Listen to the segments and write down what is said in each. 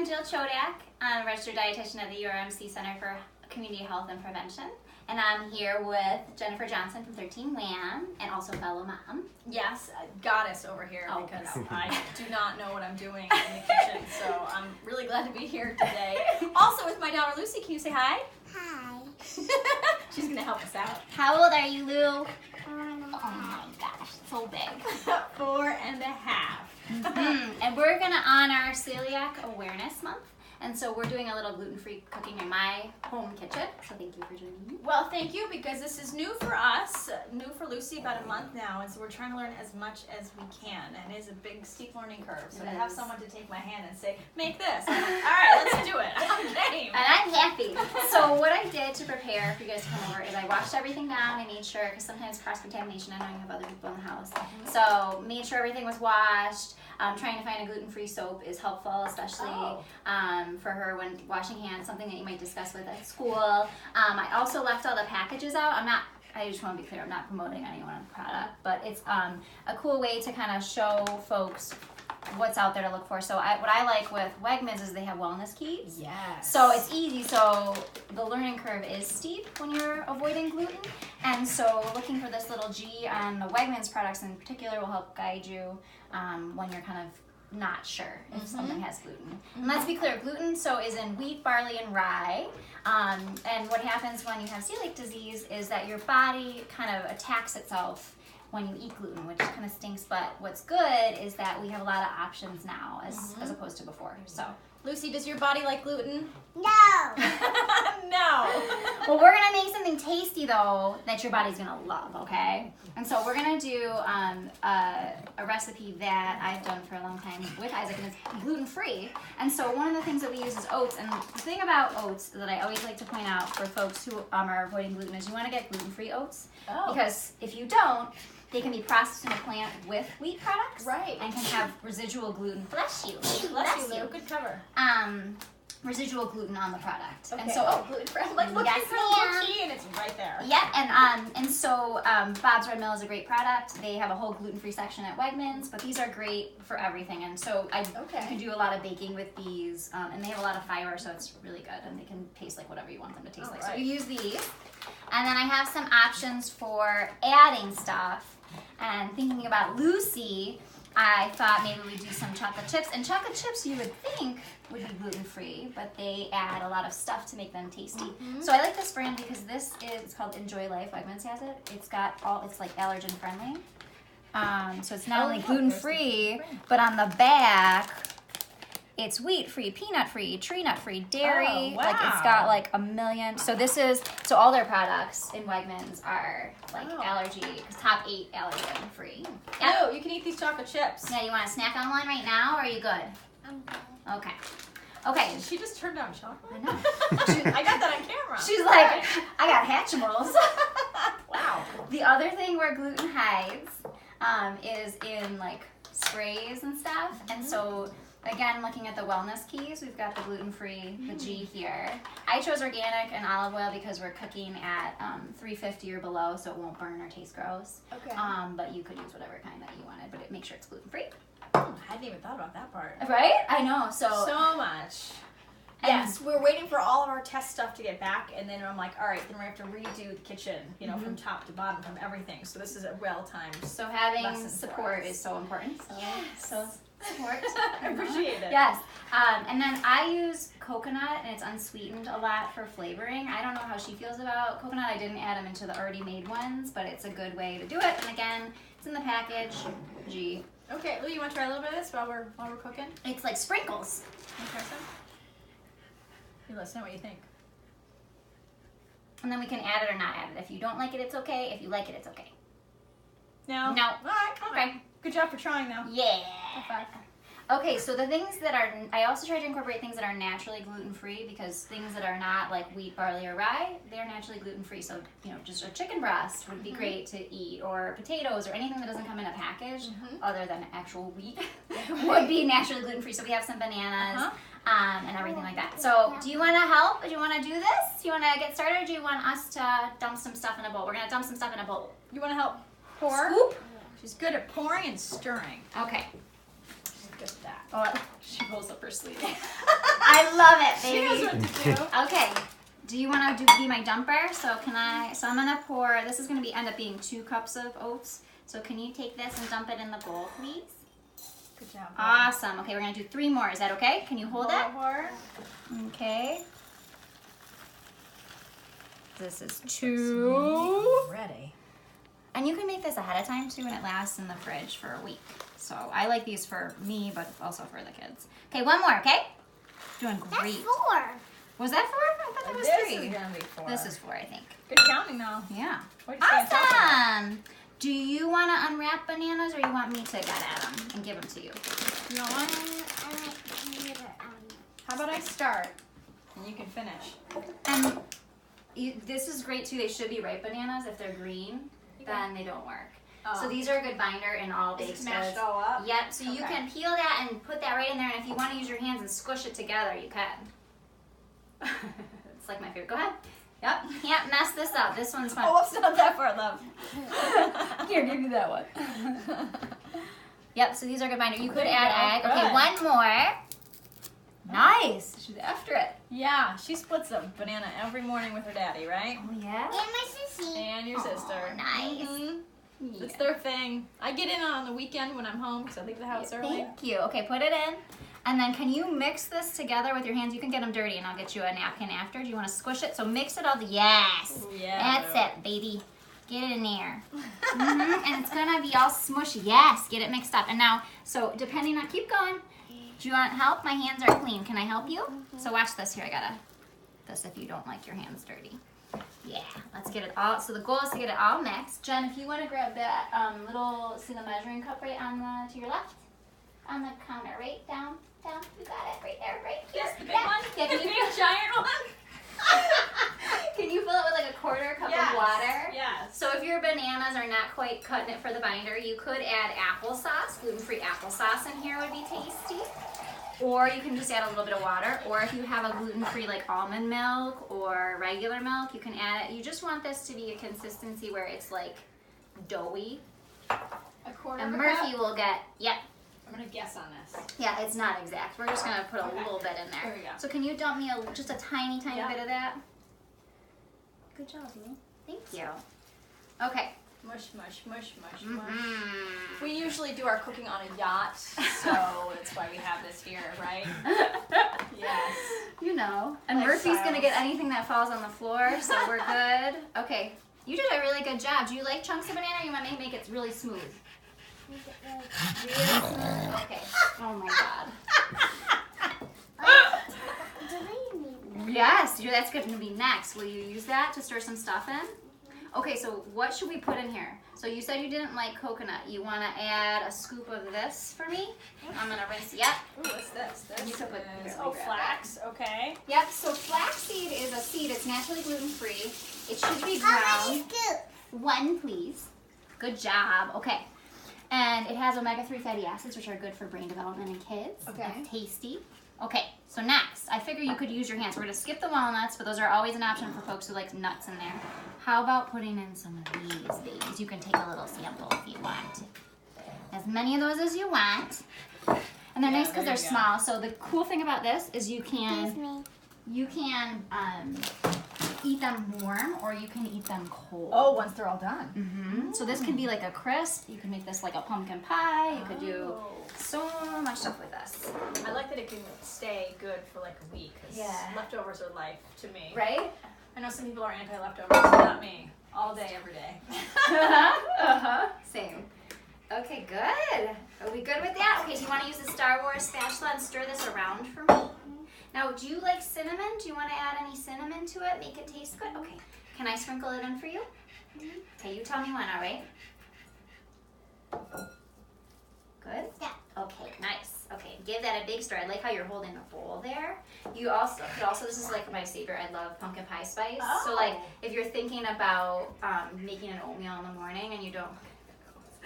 Jill Chodak. I'm a Registered Dietitian at the URMC Center for Community Health and Prevention. And I'm here with Jennifer Johnson from 13 WHAM and also fellow mom. Yes, goddess over here because no. I do not know what I'm doing in the kitchen, so I'm really glad to be here today. Also with my daughter Lucy, can you say hi? Hi. She's going to help us out. How old are you, Lou? Oh my gosh, so big. 4.5. And we're going to honor Celiac Awareness Month. And so we're doing a little gluten-free cooking in my home kitchen. So thank you for joining me. Well, thank you, because this is new for us, new for Lucy, about a month now, and so we're trying to learn as much as we can, and it is a big, steep learning curve. So to have someone to take my hand and say, make this, I'm like, all right, let's do it. I'm game. And I'm happy. So what I did to prepare for you guys to come over is I washed everything down. I made sure, because sometimes cross-contamination, I know you have other people in the house. So made sure everything was washed. Trying to find a gluten-free soap is helpful, especially for her when washing hands, something that you might discuss with at school. I also left all the packages out. I just want to be clear, I'm not promoting anyone's product, but it's a cool way to kind of show folks what's out there to look for. So what I like with Wegmans is they have wellness keys. Yes. So it's easy. So the learning curve is steep when you're avoiding gluten. And so looking for this little G on the Wegmans products in particular will help guide you when you're kind of not sure if something has gluten. And let's be clear, gluten is in wheat, barley, and rye. And what happens when you have celiac disease is that your body kind of attacks itself when you eat gluten, which kind of stinks, but what's good is that we have a lot of options now as opposed to before. So, Lucy, does your body like gluten? No. No. well, we're gonna make something tasty though that your body's gonna love, okay? And so we're gonna do a recipe that I've done for a long time with Isaac, and it's gluten-free. And so one of the things that we use is oats. And the thing about oats that I always like to point out for folks who are avoiding gluten is you want to get gluten-free oats, because if you don't, they can be processed in a plant with wheat products, right, and can have residual gluten. Bless you. Bless you. Good cover. Residual gluten on the product. Okay. And so gluten-free. I'm like looking for a little key, and it's right there. Yeah, and so Bob's Red Mill is a great product. They have a whole gluten-free section at Wegmans, but these are great for everything. And so you can do a lot of baking with these, and they have a lot of fiber, so it's really good, and they can taste like whatever you want them to taste like. Right. So you use these, and then I have some options for adding stuff. And thinking about Lucy, I thought maybe we'd do some chocolate chips. And chocolate chips, you would think, would be gluten-free, but they add a lot of stuff to make them tasty. So I like this brand because it's called Enjoy Life. Wegmans has it. It's like allergen friendly. So it's not only gluten-free, but on the back, it's wheat-free, peanut-free, tree nut-free, dairy. Oh, wow. Like it's got like a million. So all their products in Wegmans are like top 8 allergen-free. Yeah. Oh, you can eat these chocolate chips. Yeah, you want to snack on one right now, or are you good? I'm good. Okay. She just turned down chocolate. I know. I got that on camera. She's like, I got Hatchimals. Wow. The other thing where gluten hides is in like sprays and stuff. And so, again, looking at the wellness keys, we've got the gluten-free, the G here. I chose organic and olive oil because we're cooking at 350 or below, so it won't burn or taste gross. Okay. But you could use whatever kind that you wanted, but make sure it's gluten-free. I hadn't even thought about that part. Right? I know. So much. Yes, we're waiting for all of our test stuff to get back, and then I'm like, all right, then we have to redo the kitchen, from top to bottom, from everything. So this is a well-timed. So having support is so important. So, so support. I appreciate it. Yes. And then I use coconut, and it's unsweetened a lot for flavoring. I don't know how she feels about coconut. I didn't add them into the already made ones, but it's a good way to do it. And again, it's in the package. G. Okay, Lou, you want to try a little bit of this while we're cooking? It's like sprinkles. Want to try some? You let us know what you think. And then we can add it or not add it. If you don't like it, it's okay. If you like it, it's okay. No? No. All right. Okay. Good job for trying, though. Yeah. High five. Okay, so the things that are, I also try to incorporate things that are naturally gluten-free, because things that are not like wheat, barley, or rye, they're naturally gluten-free. So, just a chicken breast would be great to eat, or potatoes, or anything that doesn't come in a package other than actual wheat would be naturally gluten-free. So we have some bananas and everything like that. So do you want to help? Do you want to do this? Do you want to get started, or do you want us to dump some stuff in a bowl? We're going to dump some stuff in a bowl. You want to help pour? Scoop? She's good at pouring and stirring. Okay. Good at that. Oh, she rolls up her sleeve. I love it, She knows baby. what to do. Okay. Do you want to be my dumper? So so I'm gonna pour, this is gonna end up being 2 cups of oats. So can you take this and dump it in the bowl, please? Good job. Awesome. Okay, we're gonna do 3 more. Is that okay? Can you hold it? More. Okay. This is 2. Ready. And you can make this ahead of time too, and it lasts in the fridge for a week. So I like these for me, but also for the kids. Okay, 1 more, okay? Doing great. That's 4. Was that 4? I thought that was This 3. is gonna be 4. This is 4, I think. Good counting though. Yeah. Way to stay on top of it. Awesome. Do you want to unwrap bananas, or you want me to get at them and give them to you? You know what? I like computer on How about I start and you can finish? And this is great too. They should be ripe bananas. If they're green, then they don't work. Oh. So these are a good binder in all baked Is it smashed goods. all up? Yep. So you Okay. can peel that and put that right in there. And if you want to use your hands and squish it together, you can. It's like my favorite. Go ahead. Yep. Can't mess this up. This one's fun. Oh, it's not that far, love. Here, give me that one. Yep, so these are good binder. You could There you add go. egg. Okay, Good. 1 more. Nice. She's after it. Yeah, she splits a banana every morning with her daddy, right? Oh, yeah? And my sissy. And your sister. Nice. Mhm. Yeah. It's their thing. I get in on the weekend when I'm home because I leave the house early. Thank you. Okay, put it in. And then can you mix this together with your hands? You can get them dirty and I'll get you a napkin after. Do you want to squish it? So mix it all. Yes. Ooh, yeah. That's it, baby. Get it in there. And it's going to be all smushy. Yes, get it mixed up. And now, so depending on, keep going. Do you want help? My hands are clean. Can I help you? So watch this here. I got this if you don't like your hands dirty. Yeah, let's get it all. So the goal is to get it all mixed. Jen, if you want to grab that see the measuring cup right on to your left? On the counter, right? Down. You got it. Right there, right here. Yes, the big Yeah. one? Yeah, The big giant one? Can you fill it with like a 1/4 cup Yes. of water? Yes. So if your bananas are not quite cutting it for the binder, you could add applesauce. Gluten-free applesauce in here would be tasty. Or you can just add a little bit of water. Or if you have a gluten-free like almond milk or regular milk, you can add it. You just want this to be a consistency where it's like doughy. A 1/4 And of a Murphy cup? will get, yep. I'm going to guess on this. Yeah, it's not exact. We're just going to put a Okay. little bit in there. There we go. So can you dump me just a tiny, tiny Yeah. bit of that? Good job, Amy. Thank you. Okay. Mush, mush, mush, mush, mush. Mm-hmm. We usually do our cooking on a yacht, so that's why we have this here, right? Yes. You know. And Like Murphy's going to get Silas. anything that falls on the floor, so we're good. Okay. You did a really good job. Do you like chunks of banana or you want me to make it really smooth? Make it really Really smooth? Okay. Oh my god. Do we need Yes, that's going to be next. Will you use that to stir some stuff in? Okay, so what should we put in here? So you said you didn't like coconut. You want to add a scoop of this for me? I'm going to rinse, yep. Ooh, what's this? You This can put- is, here, oh, grab flax, okay. Yep, so flaxseed is a seed. It's naturally gluten-free. It should be How many ground. scoops? 1, please. Good job. Okay. And it has omega-3 fatty acids, which are good for brain development in kids. Okay. It's tasty. Okay, so next, I figure you could use your hands. We're going to skip the walnuts, but those are always an option for folks who like nuts in there. How about putting in some of these babies? You can take a little sample if you want. As many of those as you want. And they're Yeah, nice because there they're you go. small. So the cool thing about this is you Excuse can me. eat them warm or you can eat them cold. Oh, once they're all done. Mm-hmm. So this can be like a crisp. You can make this like a pumpkin pie. You could do Oh. so much stuff with this. I like that it can stay good for like a week, because Yeah. leftovers are life to me. Right? I know some people are anti-leftovers, not me. All day, every day. Same. Okay, good. Are we good with that? Okay, do you want to use the Star Wars spatula and stir this around for me? Now, do you like cinnamon? Do you want to add any cinnamon to it? Make it taste good? Okay. Can I sprinkle it in for you? Okay, you tell me when, all right? Good? Yeah. Okay, nice. Okay, give that a big stir. I like how you're holding the bowl there. You also, this is like my favorite, I love pumpkin pie spice. So like, Oh. if you're thinking about making an oatmeal in the morning and you don't,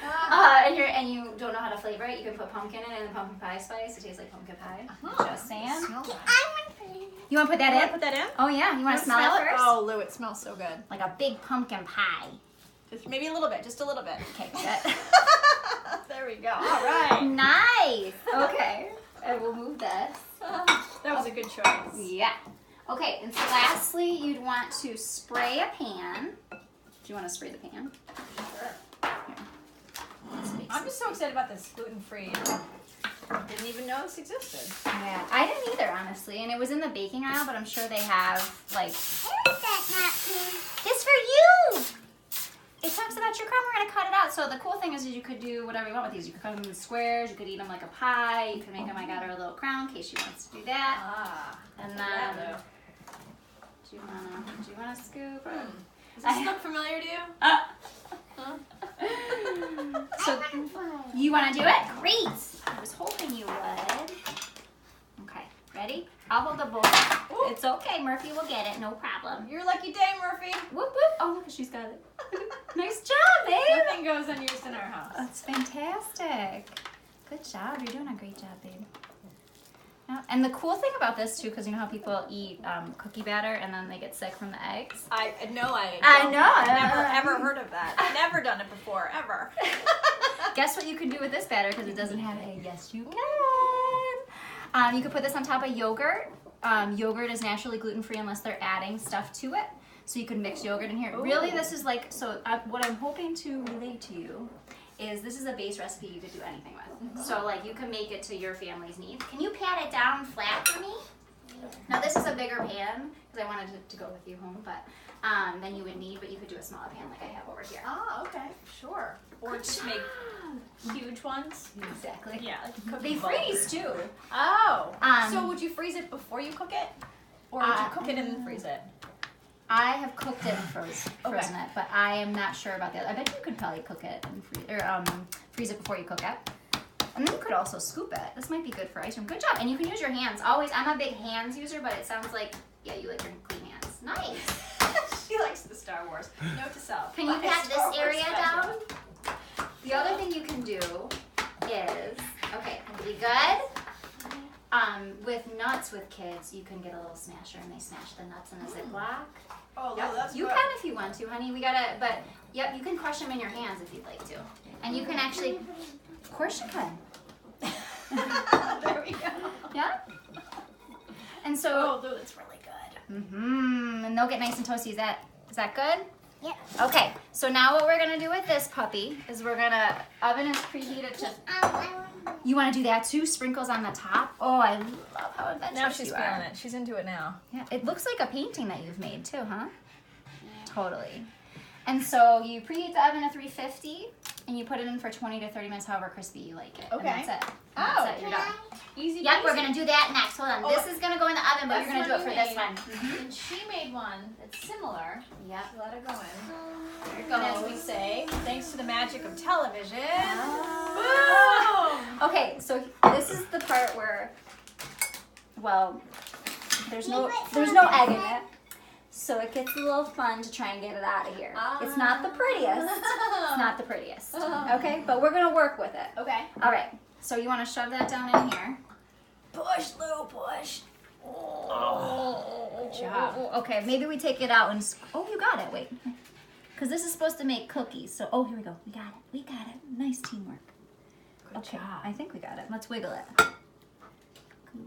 Ah. and you don't know how to flavor it, you can put pumpkin in it and pumpkin pie spice. It tastes like pumpkin pie. Just saying. Smell that. I want to. You want to put that You wanna in? put that in? Oh yeah, you want to smell it first? Oh, Lou, it smells so good. Like a big pumpkin pie. Just maybe a little bit, just a little bit. Okay, good. There we go. All right. Nice. Okay. And we'll move this. That was a good choice. Yeah. Okay, and so lastly, you'd want to spray a pan. Do you want to spray the pan? Sure. Here. I'm just so excited about this gluten-free. Didn't even know this existed. Yeah, I didn't either, honestly. And it was in the baking aisle, but I'm sure they have, like... It's for you! It talks about your crumb. We're going to cut it out. So the cool thing is you could do whatever you want with these. You could cut them in squares. You could eat them like a pie. You could make them, I got her a little crown in case she wants to do that. Ah. And then... Yeah, do you want to scoop? Or... Does this look familiar to you? So you want to do it? Great. I was hoping you would. Okay, ready? I'll hold the bowl. Ooh. It's okay. Murphy will get it. No problem. Your lucky day, Murphy. Whoop whoop. Oh, look, she's got it. Nice job, babe. Nothing goes unused in our house. That's fantastic. Good job. You're doing a great job, babe. Yeah. And the cool thing about this too, because you know how people eat cookie batter and then they get sick from the eggs. I know. I know. I've never ever heard of that. I've never done it before, ever. Guess what you can do with this batter because it doesn't have egg? Yes, you can. You can put this on top of yogurt. Yogurt is naturally gluten-free unless they're adding stuff to it. So you can mix yogurt in here. Ooh. Really, this is like, so what I'm hoping to relate to you is this is a base recipe you could do anything with. Mm-hmm. So like you can make it to your family's needs. Can you pat it down flat for me? Now this is a bigger pan because I wanted to go with you home, but than you would need, but you could do a smaller pan like I have over here. Oh, okay. Sure. Or just make huge ones. Exactly. Yeah. Like They freeze too. Oh. Um, So would you freeze it before you cook it? Or would you cook it and then freeze it? I have cooked it and frozen it, but I am not sure about that. I bet you could probably cook it and freeze it before you cook it. And then you could also scoop it. This might be good for ice cream. Good job. And you can use your hands. Always, I'm a big hands user, but it sounds like, yeah, you like your clean hands. Nice. She likes the Star Wars. Note to self. Can you Buy pat Star this Wars area special. down? The other thing you can do is, okay, really good. With nuts with kids, you can get a little smasher and they smash the nuts in a Ziploc. Oh, Yep. that's You good. can if you want to, honey. We gotta, but yep, you can crush them in your hands if you'd like to. And you can actually, of course you can. There we go. Yeah? And so, Oh, dude, it's really good. and they'll get nice and toasty. Is that good? Yep. Okay, so now what we're gonna do with this puppy is we're gonna, oven is preheated to, you wanna do that too? Sprinkles on the top? Oh, I love how adventurous Now she's you feeling are. it. She's into it now. Yeah, it looks like a painting that you've made too, huh? Totally. And so you preheat the oven to 350 and you put it in for 20 to 30 minutes, however crispy you like it. Okay. And that's it. And Oh. that's it. You're done. Easy. Yep, peasy. we're gonna do that next. Hold on. Oh, This is gonna go in the oven, but that's you're gonna do it what for you this made. one. And she made one that's similar. Yep. So let it go in. Here it And as goes. we say, thanks to the magic of television. Oh. Boom! Okay, so this is the part where, well, there's no egg in it, so it gets a little fun to try and get it out of here. It's not the prettiest. It's not the prettiest. Okay, but we're gonna work with it. Okay. All right. So you want to shove that down in here. Push, Lou, push. Oh, good job. Okay, maybe we take it out and. Oh, you got it. Wait, because this is supposed to make cookies. So, oh, here we go. We got it. We got it. Nice teamwork. Good Okay, job. I think we got it. Let's wiggle it. Can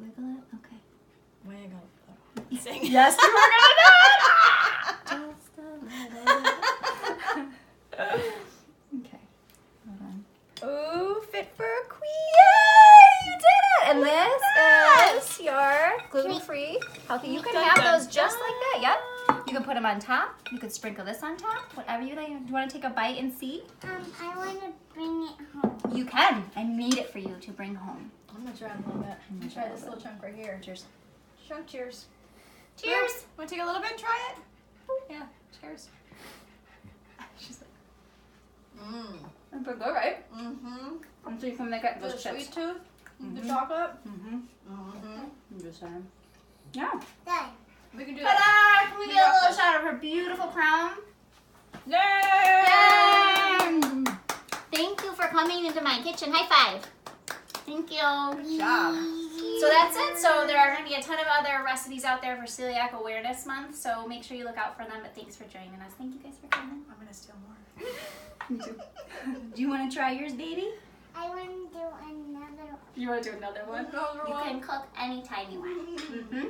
we wiggle it? Okay. Wiggle. Sing. Yes, you were gonna do it. Just a little. Okay. Hold on. Ooh, fit for a queen. Yay! You did it! And this is your gluten-free healthy. You can Dun, have dun, those just like that. Yep. You can put them on top. You could sprinkle this on top. Whatever you like. Do you want to take a bite and see? I want to bring it home. You can. I made it for you to bring home. I'm gonna try a little bit. I'm gonna try this little chunk right here. Cheers. Chunk, cheers. Cheers. Want to take a little bit and try it? Yeah, cheers. She's like, Mmm. that's pretty good, right? Mm-hmm. And so you can make it The those chips. sweet tooth, the Mhm. chocolate. Mm-hmm. Mm-hmm. I'm just saying. Yeah. Done. We can do that. Ta-da! Can we get a little shot of her beautiful crown? Yay! Yay! Thank you for coming into my kitchen. High five. Thank you. Good job. So that's it. So there are going to be a ton of other recipes out there for Celiac Awareness Month. So make sure you look out for them. But thanks for joining us. Thank you guys for coming. I'm gonna steal more. Do you want to try yours, baby? I want to do another one. You want to do another one? You can cook anytime you want. Mm-hmm.